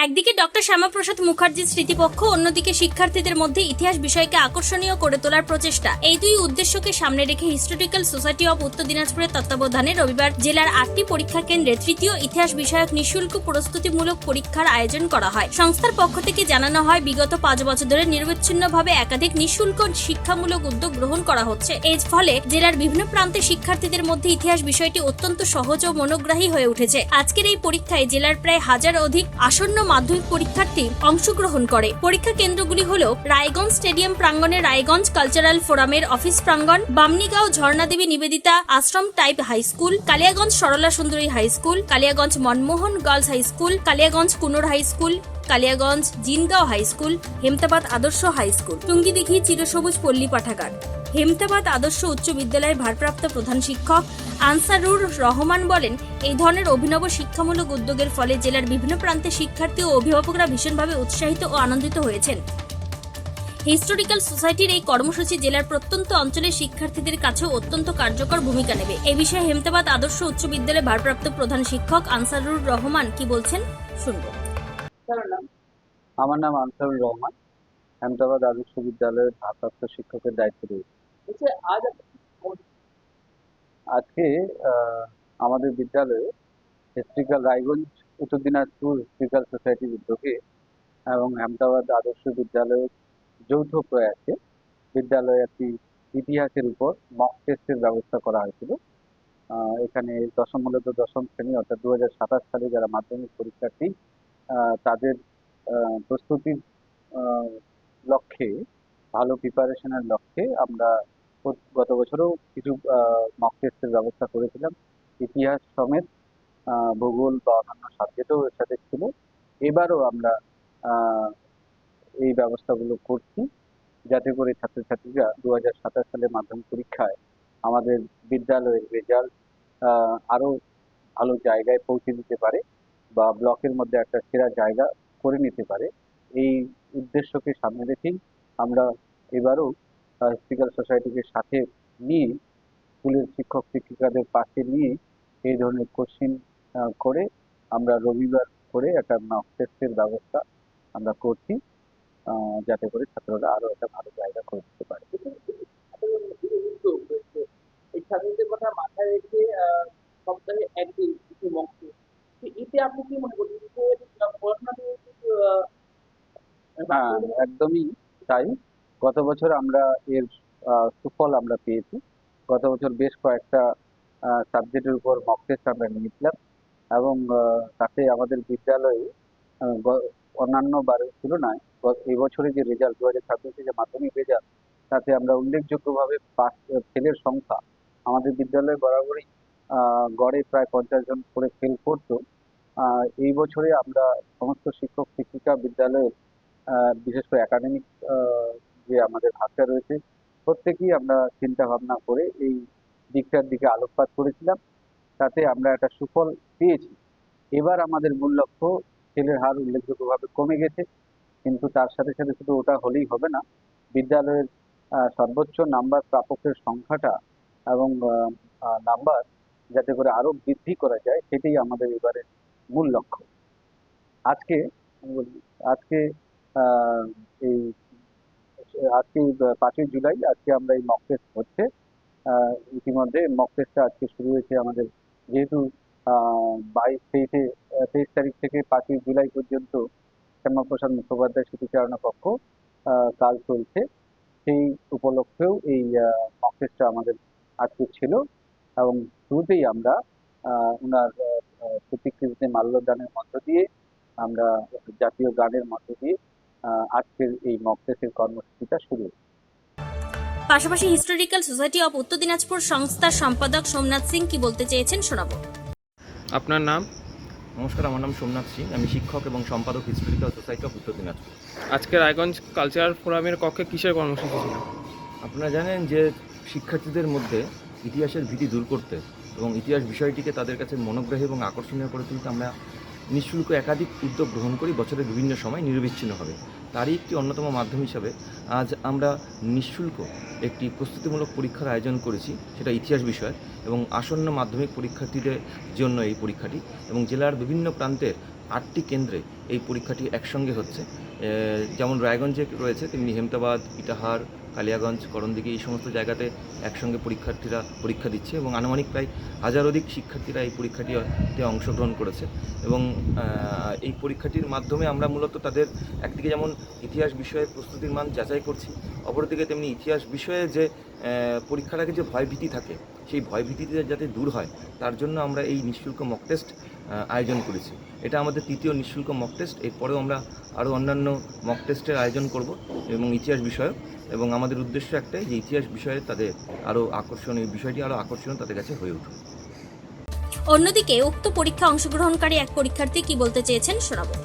একদিকে ডক্টর শ্যামাপ্রসাদ মুখার্জির স্মৃতিপক্ষ, অন্যদিকে শিক্ষার্থীদের মধ্যে ইতিহাস বিষয়কে আকর্ষণীয় করে তোলার প্রচেষ্টা। এই দুই উদ্দেশ্যকে সামনে রেখে হিস্টোরিক্যাল সোসাইটি অব উত্তর দিনাজপুরের তত্ত্বাবধানে রবিবার জেলার 8টি পরীক্ষা কেন্দ্রে তৃতীয় ইতিহাস বিষয়ক নিঃশুল্ক প্রস্তুতিমূলক পরীক্ষার আয়োজন করা হয়। সংস্থার পক্ষ থেকে জানানো হয়, বিগত 5 বছর ধরে নিরবিচ্ছিন্নভাবে একাধিক নিঃশুল্ক শিক্ষামূলক উদ্যোগ গ্রহণ করা হচ্ছে। এর ফলে জেলার বিভিন্ন প্রান্তে শিক্ষার্থীদের মধ্যে ইতিহাস বিষয়টি অত্যন্ত সহজ ও মনোগ্রাহী হয়ে উঠেছে। আজকের এই পরীক্ষায় জেলার প্রায় 1000 অধিক আসন্ন মাধ্যমিক পরীক্ষার্থী অংশগ্রহণ করে। পরীক্ষা কেন্দ্রগুলি হল রায়গঞ্জ স্টেডিয়াম প্রাঙ্গণে রায়গঞ্জ কালচারাল ফোরামের অফিস প্রাঙ্গণ, Bamanigaon Jharnadevi Nivedita Ashram type high school, Kaliaganj Sarala Sundari high school, Kaliaganj Manmohan girls high school, Kaliaganj Kunor high school, Kaliaganj Jingaon high school, Hemtabad Adarsha high school, Tungidighi চিরসবুজ পল্লী পাঠাগার। হেমতাবাদ আদর্শ উচ্চ বিদ্যালয়ের ভারপ্রাপ্ত প্রধান শিক্ষক আনসারুর রহমান বলেন, এই ধরনের অভিনব শিক্ষামূলক উদ্যোগের ফলে জেলার বিভিন্ন প্রান্তে শিক্ষার্থী ও অভিভাবকরা ভীষণভাবে উৎসাহিত ও আনন্দিত হয়েছেন। হিস্টোরিক্যাল সোসাইটির এই কর্মসূচি জেলার প্রত্যন্ত অঞ্চলের শিক্ষার্থীদের কাছেও অত্যন্ত কার্যকর ভূমিকা নেবে। এই বিষয়ে হেমতাবাদ আদর্শ উচ্চ বিদ্যালয়ের ভারপ্রাপ্ত প্রধান শিক্ষক আনসারুর রহমান কি বলছেন শুনব। আমার নাম আনসারুর রহমান, হেমতাবাদ আদর্শ বিদ্যালয়ের ভারপ্রাপ্ত শিক্ষকের দায়িত্ব রয়েছে। আজকে আমাদের বিদ্যালয়ে হিস্ট্রিক্যাল রায়গঞ্জ উত্তর দিনাজপুর হিস্ট্রিক্যাল সোসাইটির উদ্যোগে এবং হেমতাবাদ আদর্শ বিদ্যালয়ের যৌথ প্রয়াসে বিদ্যালয়ে একটি ইতিহাসের উপর মক টেস্টের ব্যবস্থা করা হয়েছিল। এখানে মূলত দশম শ্রেণী অর্থাৎ 2027 সালে যারা মাধ্যমিক পরীক্ষার্থী তাদের প্রস্তুতির লক্ষ্যে, ভালো প্রিপারেশনের লক্ষ্যে আমরা গত বছরও কিছু মক টেস্টের ব্যবস্থা করেছিলাম। ইতিহাস সমেত ভূগোল বা অন্যান্য সাবজেক্টও এর সাথে ছিল। এবারও আমরা এই ব্যবস্থাগুলো করছি যাতে করে ছাত্রছাত্রীরা 2027 সালে মাধ্যমিক পরীক্ষায় আমাদের বিদ্যালয়ের রেজাল্ট আরো ভালো জায়গায় পৌঁছে দিতে পারে বা ব্লকের মধ্যে একটা সেরা জায়গা করে নিতে পারে। এই উদ্দেশ্যকে সামনে রেখেই আমরা এবারও হিস্ট্রিক্যাল সোসাইটিকে সাথে নিয়ে, স্কুলের শিক্ষক শিক্ষিকাদের পাশে নিয়ে এই ধরনের কোশ্চিন করে আমরা রবিবার করে একটা মক টেস্টের ব্যবস্থা আমরা করছি যাতে করে ছাত্ররা আরো একটা ভালো জায়গা করে দিতে পারে। এই ছাত্রদের কথা মাথায় রেখে সপ্তাহে একদিন কিছু মক টেস্ট, এতে আপনি কি মনে করছেন পড়াশোনা হ্যাঁ, একদমই তাই। গত বছর আমরা এর সুফল আমরা পেয়েছি। গত বছর বেশ কয়েকটা সাবজেক্টের উপর মক টেস্ট আমরা নিয়েছিলাম এবং তাতে আমাদের বিদ্যালয়ে অন্যান্য বারের তুলনায় এবছরে যে রেজাল্ট 2026 যে মাধ্যমিক রেজাল্ট, তাতে আমরা উল্লেখযোগ্যভাবে পাস ফেলের সংখ্যা আমাদের বিদ্যালয়ে বরাবরই গড়ে প্রায় 50 জন করে ফেল করতো। এই বছরে আমরা সমস্ত শিক্ষক শিক্ষিকা বিদ্যালয়ের বিশেষ করে একাডেমিক যে আমাদের ভাগটা রয়েছে প্রত্যেকেই আমরা চিন্তা ভাবনা করে এই দিকটার দিকে আলোকপাত করেছিলাম, তাতে আমরা একটা সুফল পেয়েছি। এবার আমাদের মূল লক্ষ্য, ফেলের হার উল্লেখযোগ্যভাবে কমে গেছে, কিন্তু তার সাথে সাথে শুধু ওটা হলেই হবে না, বিদ্যালয়ের সর্বোচ্চ নাম্বার প্রাপকের সংখ্যাটা এবং নাম্বার যাতে করে আরো বৃদ্ধি করা যায়, সেটাই আমাদের এবারের মূল লক্ষ্য। আজকে আজকে এই আজকে 5ই জুলাই আজকে আমরা এই মক টেস্ট হচ্ছে। ইতিমধ্যে মক টেস্টটা আজকে শুরু হয়েছে আমাদের, যেহেতু 23 তারিখ থেকে 5ই জুলাই পর্যন্ত শ্যামাপ্রসাদ মুখোপাধ্যায় স্মৃতিচারণা কক্ষ কাজ চলছে, সেই উপলক্ষেও এই মক টেস্টটা আমাদের আজকে ছিল এবং শুরুতেই আমরা ওনার প্রতিকৃতিতে মাল্যদানের মধ্য দিয়ে, আমরা জাতীয় গানের মধ্য দিয়ে আজকের এই মক টেস্টের কর্মসূচিটা শুরু। পাশাপাশি হিস্টোরিক্যাল সোসাইটি অব উত্তর দিনাজপুর সংস্থার সম্পাদক সোমনাথ সিং কি বলতে চেয়েছেন শোনাবো। আপনার নাম? নমস্কার, আমার নাম সোমনাথ সিং, আমি শিক্ষক এবং সম্পাদক হিস্টোরিক্যাল সোসাইটি অফ উত্তর দিনাজপুর। আজকে রায়গঞ্জ কালচারাল ফোরামের কক্ষে কিসের কর্মসূচি ছিল? আপনারা জানেন যে শিক্ষার্থীদের মধ্যে ইতিহাসের ভীতি দূর করতে এবং ইতিহাস বিষয়টিকে তাদের কাছে মনোগ্রাহী এবং আকর্ষণীয় করে তুলতে আমরা নিঃশুল্ক একাধিক উদ্যোগ গ্রহণ করি বছরের বিভিন্ন সময় নিরবিচ্ছিন্নভাবে। তারই একটি অন্যতম মাধ্যম হিসাবে আজ আমরা নিঃশুল্ক একটি প্রস্তুতিমূলক পরীক্ষার আয়োজন করেছি, সেটা ইতিহাস বিষয় এবং আসন্ন মাধ্যমিক পরীক্ষার্থীদের জন্য এই পরীক্ষাটি, এবং জেলার বিভিন্ন প্রান্তের 8টি কেন্দ্রে এই পরীক্ষাটি একসঙ্গে হচ্ছে। যেমন রায়গঞ্জে রয়েছে, তেমনি হেমতাবাদ, ইটাহার, কালিয়াগঞ্জ, করণদিঘি এই সমস্ত জায়গাতে একসঙ্গে পরীক্ষার্থীরা পরীক্ষা দিচ্ছে এবং আনুমানিক প্রায় 1000 অধিক শিক্ষার্থীরা এই পরীক্ষাটিতে অংশগ্রহণ করেছে। এবং এই পরীক্ষাটির মাধ্যমে আমরা মূলত তাদের একদিকে যেমন ইতিহাস বিষয়ে প্রস্তুতির মান যাচাই করছি, অপরদিকে তেমনি ইতিহাস বিষয়ে যে পরীক্ষার আগে যে ভয়ভীতি থাকে সেই ভয়ভীতিতে যাতে দূর হয় তার জন্য আমরা এই নিঃশুল্ক মক টেস্ট আয়োজন করেছি। এটা আমাদের 3য় নিঃশুল্ক মক টেস্ট। এরপরেও আমরা আরও অন্যান্য মক টেস্টের আয়োজন করব এবং ইতিহাস বিষয়ক, এবং আমাদের উদ্দেশ্য একটাই যে ইতিহাস বিষয়ে তাদের আরও আকর্ষণীয়, বিষয়টি আরও আকর্ষণীয় তাদের কাছে হয়ে উঠুক। অন্যদিকে উক্ত পরীক্ষা অংশগ্রহণকারী এক পরীক্ষার্থী কি বলতে চেয়েছেন শোনাবো।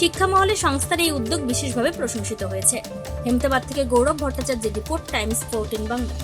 শিক্ষা মহলে সংস্থার এই উদ্যোগ বিশেষভাবে প্রশংসিত হয়েছে। হেমতাবাদ থেকে গৌরব ভট্টাচার্যের রিপোর্ট, টাইমস 14 বাংলা।